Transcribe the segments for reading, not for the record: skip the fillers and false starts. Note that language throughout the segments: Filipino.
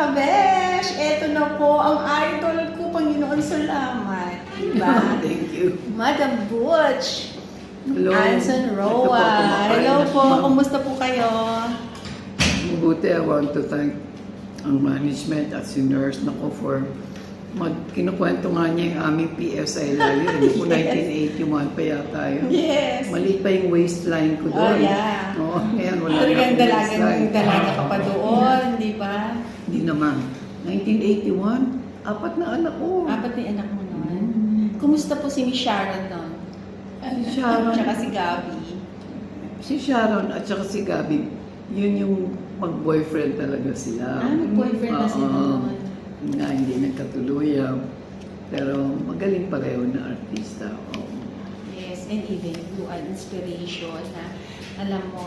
kabesh! Eto na po ang idol ko, Panginoon, salamat. Diba? Thank you. Madam Butch. Hello. Anson Roa. Ito po, kumakain Hello na po, siya. kumusta po kayo? Mabuti, I want to thank ang management at si nurse nako for kinukwento nga niya yung aming PSI lalo. Hindi po 1981 pa yata yun. Yes. Maliit pa yung waistline ko doon. Oh, yeah. Oo, ngayon wala Talagang na akong dalaga ka pa doon, di ba? Hindi naman. 1981, 4 na anak ko. Apat ni anak mo noon. Kumusta po si Miss Sharon noon? Si Sharon. Tsaka si Gabby. Si Sharon at saka si Gabby, yun yung mag-boyfriend talaga sila. Mag-boyfriend na sila Oo. noon. Na hindi nagkatuluyan. Pero magaling pareho na artista. Oo. Yes, and even you are inspiration na alam mo,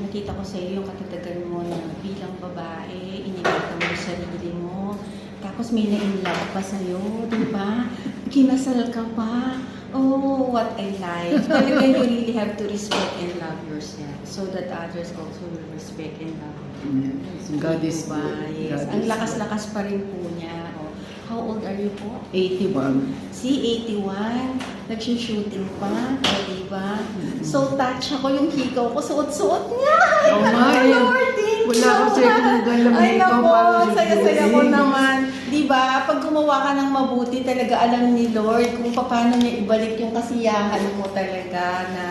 nakita ko sa iyo yung katatagan mo na bilang babae, iningatan mo yung sarili mo, tapos may na-inlove pa sa'yo, di ba? Kinasal ka pa. Oh, what I like. Talagang you really have to respect and love yourself so that others also will respect and love you. Yes. God is Diba? good. Yes. God Ang is lakas-lakas pa rin po niya. Oh. How old are you po? 81. Si 81, nag-shooting pa, o diba? So touch ako yung hikaw ko, suot-suot niya. Oh my! Lord, thank you. Wala ko sa'yo kung galang Ay ikaw nako, para sa saya-saya ko shooting. naman. Diba, pag gumawa ka ng mabuti, talaga alam ni Lord kung paano niya ibalik yung kasiyahan mo talaga na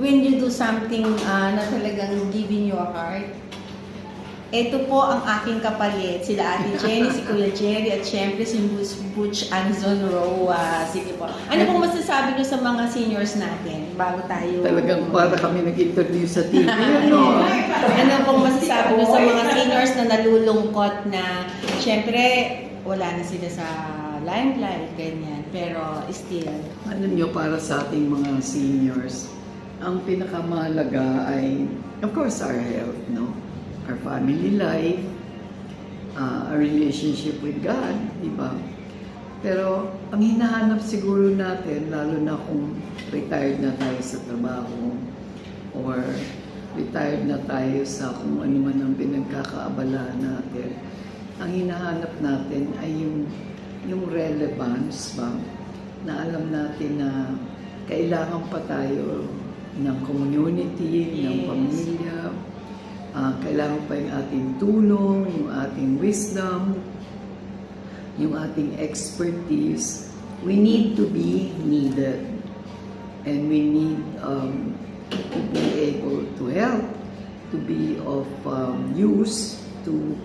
when you do something na talagang giving your heart. Ito po ang aking kapalit, sila Ate Jenny, si Kuya Jerry, at syempre si Butch Anson Roa. Sige po. Ano pong masasabi niyo sa mga seniors natin bago tayo? Talagang para kami nag-interview sa TV. Ano? Ano pong masasabi niyo sa mga seniors na nalulungkot na syempre wala na sila sa limelight, ganyan. Pero still. Alam nyo, para sa ating mga seniors, ang pinakamahalaga ay, of course, our health, no? Our family life, our relationship with God, di ba? Pero ang hinahanap siguro natin, lalo na kung retired na tayo sa trabaho or retired na tayo sa kung ano man ang pinagkakaabala natin, ang hinahanap natin ay yung relevance ba, na alam natin na kailangan pa tayo ng community, ng pamilya, kailangan pa yung ating tulong, yung ating wisdom, yung ating expertise. We need to be needed. And we need to be able to help, to be of use to